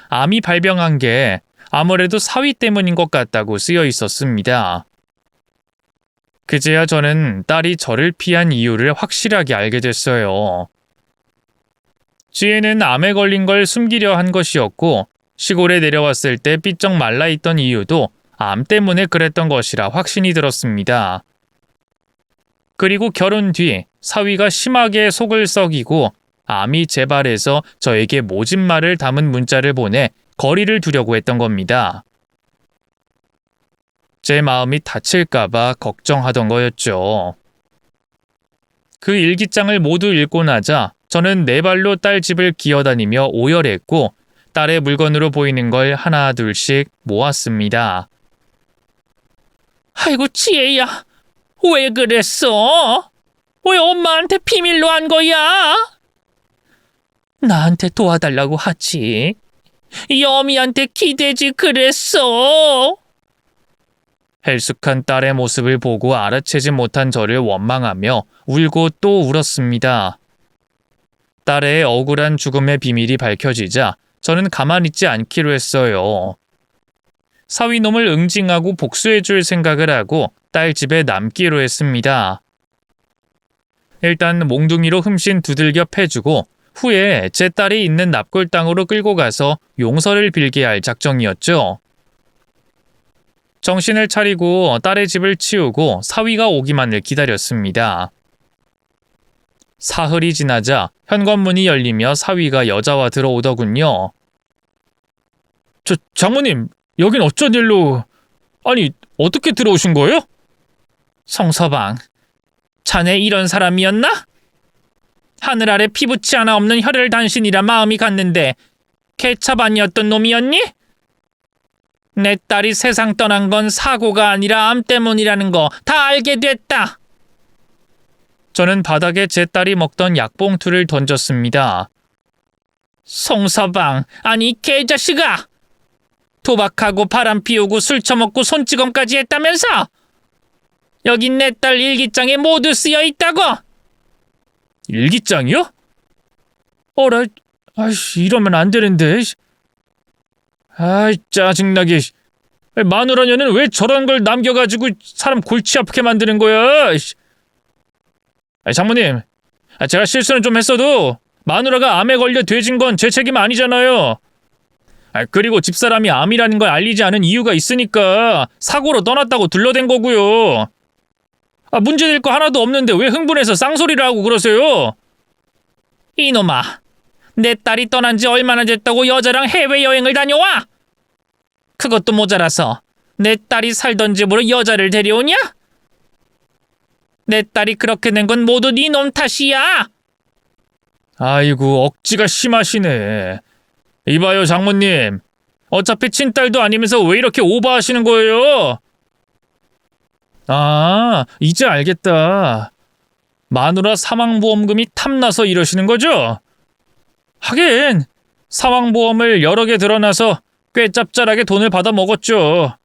암이 발병한 게 아무래도 사위 때문인 것 같다고 쓰여 있었습니다. 그제야 저는 딸이 저를 피한 이유를 확실하게 알게 됐어요. 지혜는 암에 걸린 걸 숨기려 한 것이었고 시골에 내려왔을 때 삐쩍 말라있던 이유도 암 때문에 그랬던 것이라 확신이 들었습니다. 그리고 결혼 뒤 사위가 심하게 속을 썩이고 암이 재발해서 저에게 모진 말을 담은 문자를 보내 거리를 두려고 했던 겁니다. 제 마음이 다칠까봐 걱정하던 거였죠. 그 일기장을 모두 읽고 나자 저는 네 발로 딸 집을 기어다니며 오열했고 딸의 물건으로 보이는 걸 하나 둘씩 모았습니다. 아이고 지혜야, 왜 그랬어? 왜 엄마한테 비밀로 한 거야? 나한테 도와달라고 하지. 여미한테 기대지 그랬어. 헬쑥한 딸의 모습을 보고 알아채지 못한 저를 원망하며 울고 또 울었습니다. 딸의 억울한 죽음의 비밀이 밝혀지자 저는 가만히 있지 않기로 했어요. 사위놈을 응징하고 복수해줄 생각을 하고 딸 집에 남기로 했습니다. 일단 몽둥이로 흠씬 두들겨 패주고 후에 제 딸이 있는 납골 땅으로 끌고 가서 용서를 빌게 할 작정이었죠. 정신을 차리고 딸의 집을 치우고 사위가 오기만을 기다렸습니다. 사흘이 지나자 현관문이 열리며 사위가 여자와 들어오더군요. 장모님, 여긴 어쩐 일로... 아니, 어떻게 들어오신 거예요? 성서방, 자네 이런 사람이었나? 하늘 아래 피붙이 하나 없는 혈혈 단신이라 마음이 갔는데 개차반이었던 놈이었니? 내 딸이 세상 떠난 건 사고가 아니라 암 때문이라는 거 다 알게 됐다. 저는 바닥에 제 딸이 먹던 약봉투를 던졌습니다. 송서방, 아니 개자식아! 도박하고 바람 피우고 술 처먹고 손찌검까지 했다면서? 여기 내 딸 일기장에 모두 쓰여 있다고! 일기장이요? 어라, 아이씨, 이러면 안 되는데. 아이, 짜증나게. 마누라녀는 왜 저런 걸 남겨가지고 사람 골치 아프게 만드는 거야? 장모님, 제가 실수는 좀 했어도 마누라가 암에 걸려 돼진 건 제 책임 아니잖아요. 그리고 집사람이 암이라는 걸 알리지 않은 이유가 있으니까 사고로 떠났다고 둘러댄 거고요. 문제될 거 하나도 없는데 왜 흥분해서 쌍소리를 하고 그러세요? 이놈아, 내 딸이 떠난 지 얼마나 됐다고 여자랑 해외여행을 다녀와? 그것도 모자라서 내 딸이 살던 집으로 여자를 데려오냐? 내 딸이 그렇게 된 건 모두 네 놈 탓이야. 아이고, 억지가 심하시네. 이봐요, 장모님. 어차피 친딸도 아니면서 왜 이렇게 오버하시는 거예요? 이제 알겠다. 마누라 사망보험금이 탐나서 이러시는 거죠? 하긴 사망보험을 여러 개 들어놔서 꽤 짭짤하게 돈을 받아 먹었죠.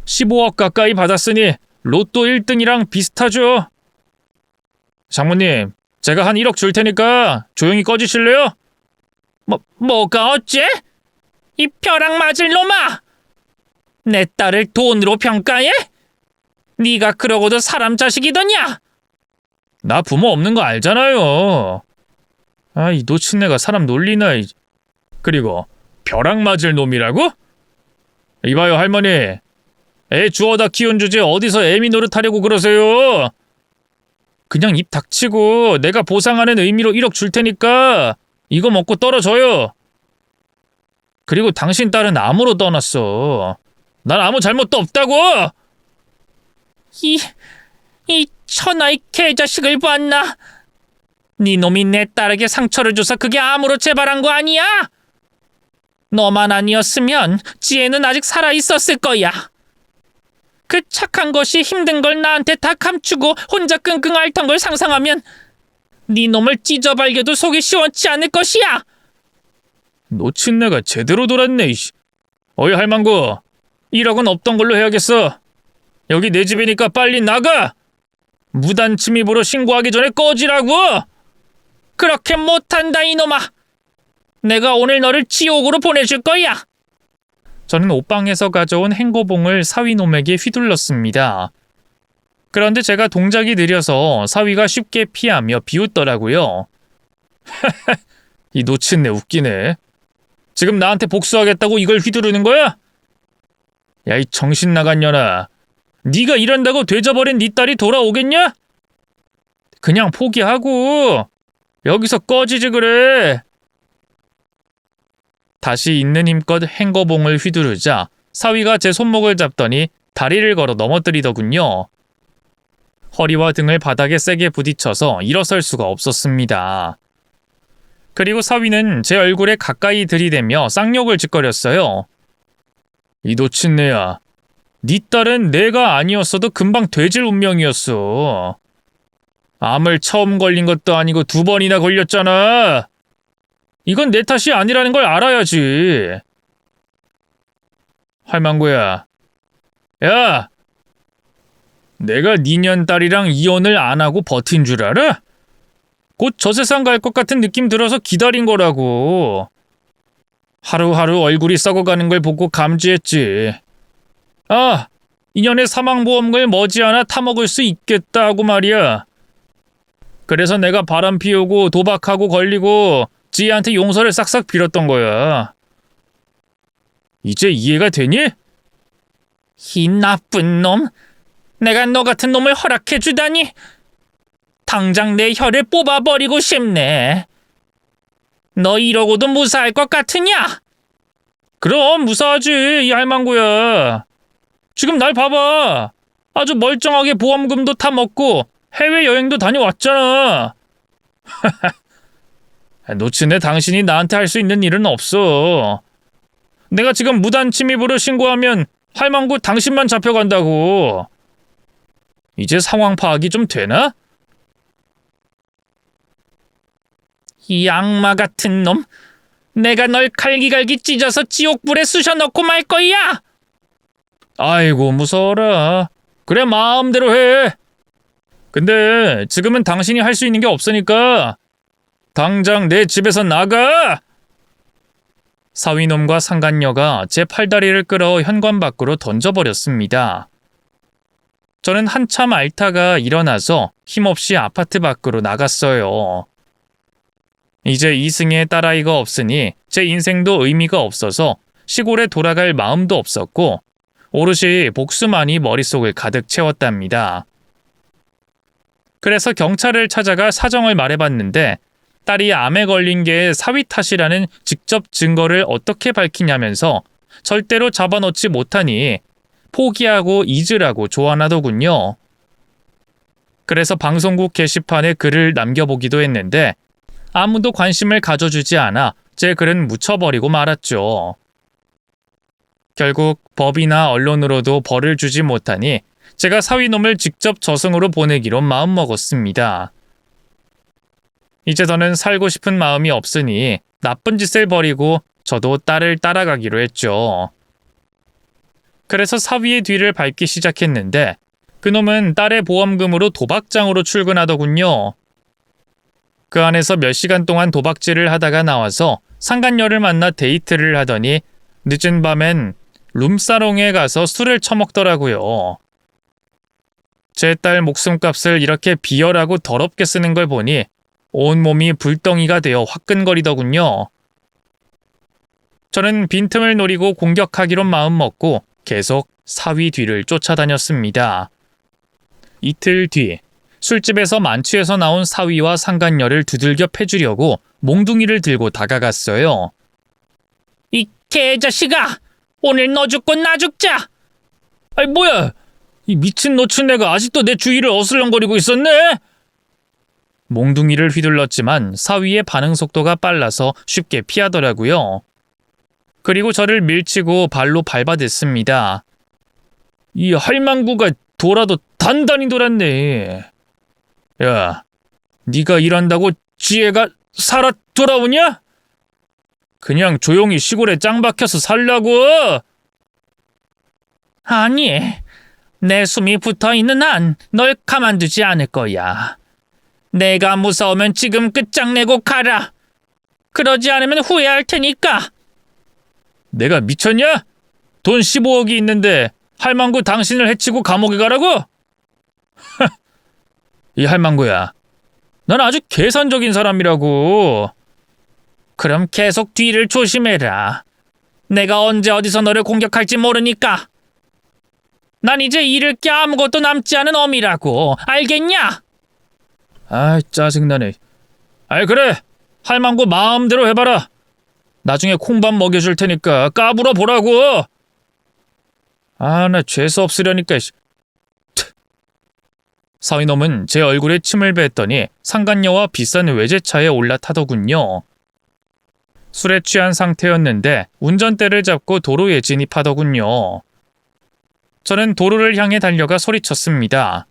15억 가까이 받았으니 로또 1등이랑 비슷하죠. 장모님, 제가 한 1억 줄 테니까 조용히 꺼지실래요? 뭐가 어째? 이 벼락 맞을 놈아! 내 딸을 돈으로 평가해? 네가 그러고도 사람 자식이더냐? 나 부모 없는 거 알잖아요. 이 노친네가 사람 놀리나. 그리고 벼락 맞을 놈이라고? 이봐요, 할머니. 애 주워다 키운 주제 어디서 애미 노릇하려고 그러세요? 그냥 입 닥치고 내가 보상하는 의미로 1억 줄 테니까 이거 먹고 떨어져요. 그리고 당신 딸은 암으로 떠났어. 난 아무 잘못도 없다고! 이 천하의 개자식을 봤나? 네 놈이 내 딸에게 상처를 줘서 그게 암으로 재발한 거 아니야? 너만 아니었으면 지혜는 아직 살아있었을 거야. 그 착한 것이 힘든 걸 나한테 다 감추고 혼자 끙끙 앓던 걸 상상하면 네 놈을 찢어발겨도 속이 시원치 않을 것이야. 노친네가 제대로 돌았네. 어이 할망구, 1억은 없던 걸로 해야겠어. 여기 내 집이니까 빨리 나가! 무단 침입으로 신고하기 전에 꺼지라고! 그렇게 못한다 이놈아. 내가 오늘 너를 지옥으로 보내줄 거야. 저는 옷방에서 가져온 행거봉을 사위놈에게 휘둘렀습니다. 그런데 제가 동작이 느려서 사위가 쉽게 피하며 비웃더라고요. 이 노친네 웃기네. 지금 나한테 복수하겠다고 이걸 휘두르는 거야? 야, 이 정신 나간 년아. 네가 이런다고 되져버린 네 딸이 돌아오겠냐? 그냥 포기하고 여기서 꺼지지 그래. 다시 있는 힘껏 행거봉을 휘두르자 사위가 제 손목을 잡더니 다리를 걸어 넘어뜨리더군요. 허리와 등을 바닥에 세게 부딪혀서 일어설 수가 없었습니다. 그리고 사위는 제 얼굴에 가까이 들이대며 쌍욕을 짓거렸어요. 이 노친네야. 네 딸은 내가 아니었어도 금방 돼질 운명이었어. 암을 처음 걸린 것도 아니고 2번이나 걸렸잖아. 이건 내 탓이 아니라는 걸 알아야지. 할망구야. 야! 내가 니년 딸이랑 이혼을 안 하고 버틴 줄 알아? 곧 저 세상 갈 것 같은 느낌 들어서 기다린 거라고. 하루하루 얼굴이 썩어가는 걸 보고 감지했지. 아! 인연의 사망보험금을 머지않아 타먹을 수 있겠다고 말이야. 그래서 내가 바람 피우고 도박하고 걸리고 지혜한테 용서를 싹싹 빌었던 거야. 이제 이해가 되니? 이 나쁜 놈. 내가 너 같은 놈을 허락해주다니. 당장 내 혀를 뽑아버리고 싶네. 너 이러고도 무사할 것 같으냐? 그럼 무사하지, 이 할망구야. 지금 날 봐봐. 아주 멀쩡하게 보험금도 타먹고 해외여행도 다녀왔잖아. 노친네 당신이 나한테 할 수 있는 일은 없어. 내가 지금 무단 침입으로 신고하면 할망구 당신만 잡혀간다고. 이제 상황 파악이 좀 되나? 이 악마 같은 놈. 내가 널 갈기갈기 찢어서 지옥불에 쑤셔넣고 말 거야. 아이고 무서워라. 그래 마음대로 해. 근데 지금은 당신이 할 수 있는 게 없으니까 당장 내 집에서 나가! 사위놈과 상간녀가 제 팔다리를 끌어 현관 밖으로 던져버렸습니다. 저는 한참 앓다가 일어나서 힘없이 아파트 밖으로 나갔어요. 이제 이승의 딸아이가 없으니 제 인생도 의미가 없어서 시골에 돌아갈 마음도 없었고 오롯이 복수만이 머릿속을 가득 채웠답니다. 그래서 경찰을 찾아가 사정을 말해봤는데 딸이 암에 걸린 게 사위 탓이라는 직접 증거를 어떻게 밝히냐면서 절대로 잡아놓지 못하니 포기하고 잊으라고 조언하더군요. 그래서 방송국 게시판에 글을 남겨보기도 했는데 아무도 관심을 가져주지 않아 제 글은 묻혀버리고 말았죠. 결국 법이나 언론으로도 벌을 주지 못하니 제가 사위놈을 직접 저승으로 보내기로 마음먹었습니다. 이제 더는 살고 싶은 마음이 없으니 나쁜 짓을 버리고 저도 딸을 따라가기로 했죠. 그래서 사위의 뒤를 밟기 시작했는데 그놈은 딸의 보험금으로 도박장으로 출근하더군요. 그 안에서 몇 시간 동안 도박질을 하다가 나와서 상간녀를 만나 데이트를 하더니 늦은 밤엔 룸사롱에 가서 술을 처먹더라고요. 제 딸 목숨값을 이렇게 비열하고 더럽게 쓰는 걸 보니 온몸이 불덩이가 되어 화끈거리더군요. 저는 빈틈을 노리고 공격하기로 마음먹고 계속 사위 뒤를 쫓아다녔습니다. 이틀 뒤 술집에서 만취해서 나온 사위와 상간녀를 두들겨 패주려고 몽둥이를 들고 다가갔어요. 이 개자식아! 오늘 너 죽고 나 죽자! 아이 뭐야! 이 미친 노친네가 아직도 내 주위를 어슬렁거리고 있었네? 몽둥이를 휘둘렀지만 사위의 반응 속도가 빨라서 쉽게 피하더라고요. 그리고 저를 밀치고 발로 밟아댔습니다. 이 할망구가 돌아도 단단히 돌았네. 야, 네가 일한다고 지혜가 살아 돌아오냐? 그냥 조용히 시골에 짱 박혀서 살라고! 아니, 내 숨이 붙어있는 한 널 가만두지 않을 거야. 내가 무서우면 지금 끝장내고 가라. 그러지 않으면 후회할 테니까. 내가 미쳤냐? 돈 15억이 있는데 할망구 당신을 해치고 감옥에 가라고? 이 할망구야, 난 아주 계산적인 사람이라고. 그럼 계속 뒤를 조심해라. 내가 언제 어디서 너를 공격할지 모르니까. 난 이제 잃을 게 아무것도 남지 않은 어미라고. 알겠냐? 아, 짜증나네. 아이, 그래, 할망구 마음대로 해봐라. 나중에 콩밥 먹여줄 테니까 까불어 보라고. 아, 나 재수 없으려니까. 사위놈은 제 얼굴에 침을 뱉더니 상간녀와 비싼 외제차에 올라타더군요. 술에 취한 상태였는데 운전대를 잡고 도로에 진입하더군요. 저는 도로를 향해 달려가 소리쳤습니다.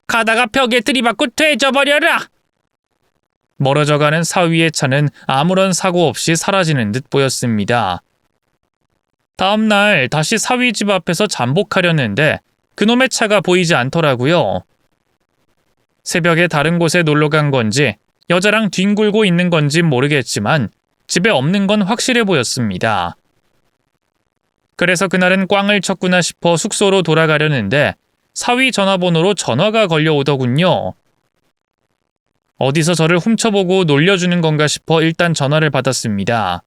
가다가 벽에 들이받고 되져버려라. 멀어져가는 사위의 차는 아무런 사고 없이 사라지는 듯 보였습니다. 다음 날 다시 사위 집 앞에서 잠복하려는데 그놈의 차가 보이지 않더라고요. 새벽에 다른 곳에 놀러 간 건지 여자랑 뒹굴고 있는 건지 모르겠지만 집에 없는 건 확실해 보였습니다. 그래서 그날은 꽝을 쳤구나 싶어 숙소로 돌아가려는데 사위 전화번호로 전화가 걸려오더군요. 어디서 저를 훔쳐보고 놀려주는 건가 싶어 일단 전화를 받았습니다.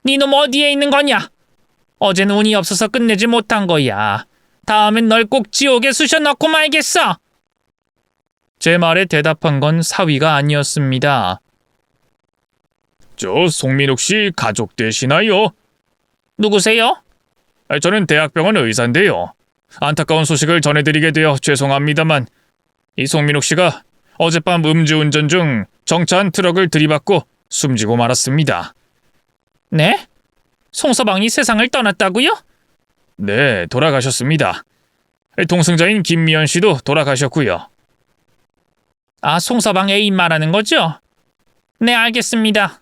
니놈 어디에 있는 거냐? 어젠 운이 없어서 끝내지 못한 거야. 다음엔 널 꼭 지옥에 쑤셔넣고 말겠어. 제 말에 대답한 건 사위가 아니었습니다. 저 송민욱 씨 가족 되시나요? 누구세요? 저는 대학병원 의사인데요. 안타까운 소식을 전해드리게 되어 죄송합니다만 이 송민욱 씨가 어젯밤 음주운전 중 정차한 트럭을 들이받고 숨지고 말았습니다. 네? 송서방이 세상을 떠났다고요? 네, 돌아가셨습니다. 동승자인 김미연 씨도 돌아가셨고요. 아, 송서방 애인 말하는 거죠? 네, 알겠습니다.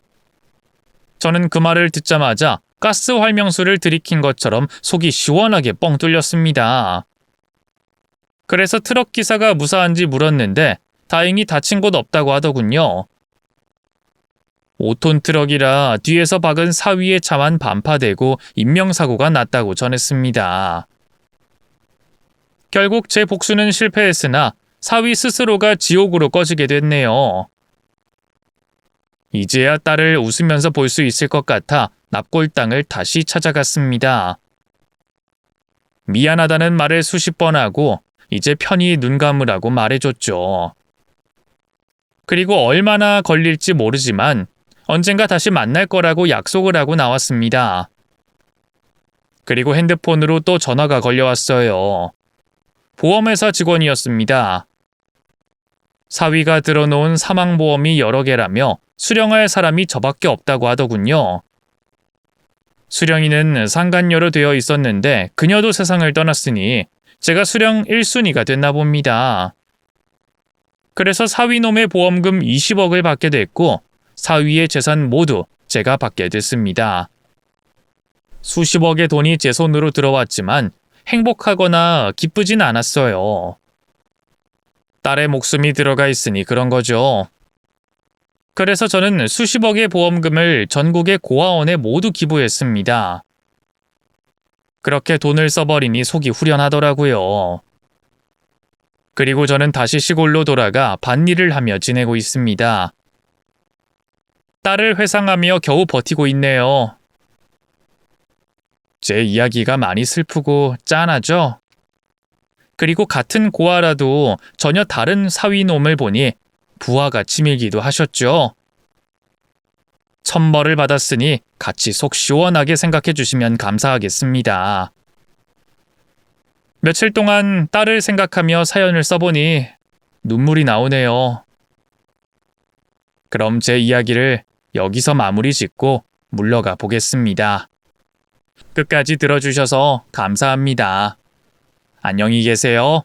저는 그 말을 듣자마자 가스 활명수를 들이킨 것처럼 속이 시원하게 뻥 뚫렸습니다. 그래서 트럭 기사가 무사한지 물었는데 다행히 다친 곳 없다고 하더군요. 5톤 트럭이라 뒤에서 박은 사위의 차만 반파되고 인명사고가 났다고 전했습니다. 결국 제 복수는 실패했으나 사위 스스로가 지옥으로 꺼지게 됐네요. 이제야 딸을 웃으면서 볼 수 있을 것 같아 납골당을 다시 찾아갔습니다. 미안하다는 말을 수십 번 하고 이제 편히 눈 감으라고 말해줬죠. 그리고 얼마나 걸릴지 모르지만 언젠가 다시 만날 거라고 약속을 하고 나왔습니다. 그리고 핸드폰으로 또 전화가 걸려왔어요. 보험회사 직원이었습니다. 사위가 들어놓은 사망보험이 여러 개라며 수령할 사람이 저밖에 없다고 하더군요. 수령이는 상간녀로 되어 있었는데 그녀도 세상을 떠났으니 제가 수령 1순위가 됐나 봅니다. 그래서 사위놈의 보험금 20억을 받게 됐고 사위의 재산 모두 제가 받게 됐습니다. 수십억의 돈이 제 손으로 들어왔지만 행복하거나 기쁘진 않았어요. 딸의 목숨이 들어가 있으니 그런 거죠. 그래서 저는 수십억의 보험금을 전국의 고아원에 모두 기부했습니다. 그렇게 돈을 써버리니 속이 후련하더라고요. 그리고 저는 다시 시골로 돌아가 밭일을 하며 지내고 있습니다. 딸을 회상하며 겨우 버티고 있네요. 제 이야기가 많이 슬프고 짠하죠? 그리고 같은 고아라도 전혀 다른 사위놈을 보니 부하가 치밀기도 하셨죠. 천벌을 받았으니 같이 속 시원하게 생각해 주시면 감사하겠습니다. 며칠 동안 딸을 생각하며 사연을 써보니 눈물이 나오네요. 그럼 제 이야기를 여기서 마무리 짓고 물러가 보겠습니다. 끝까지 들어주셔서 감사합니다. 안녕히 계세요.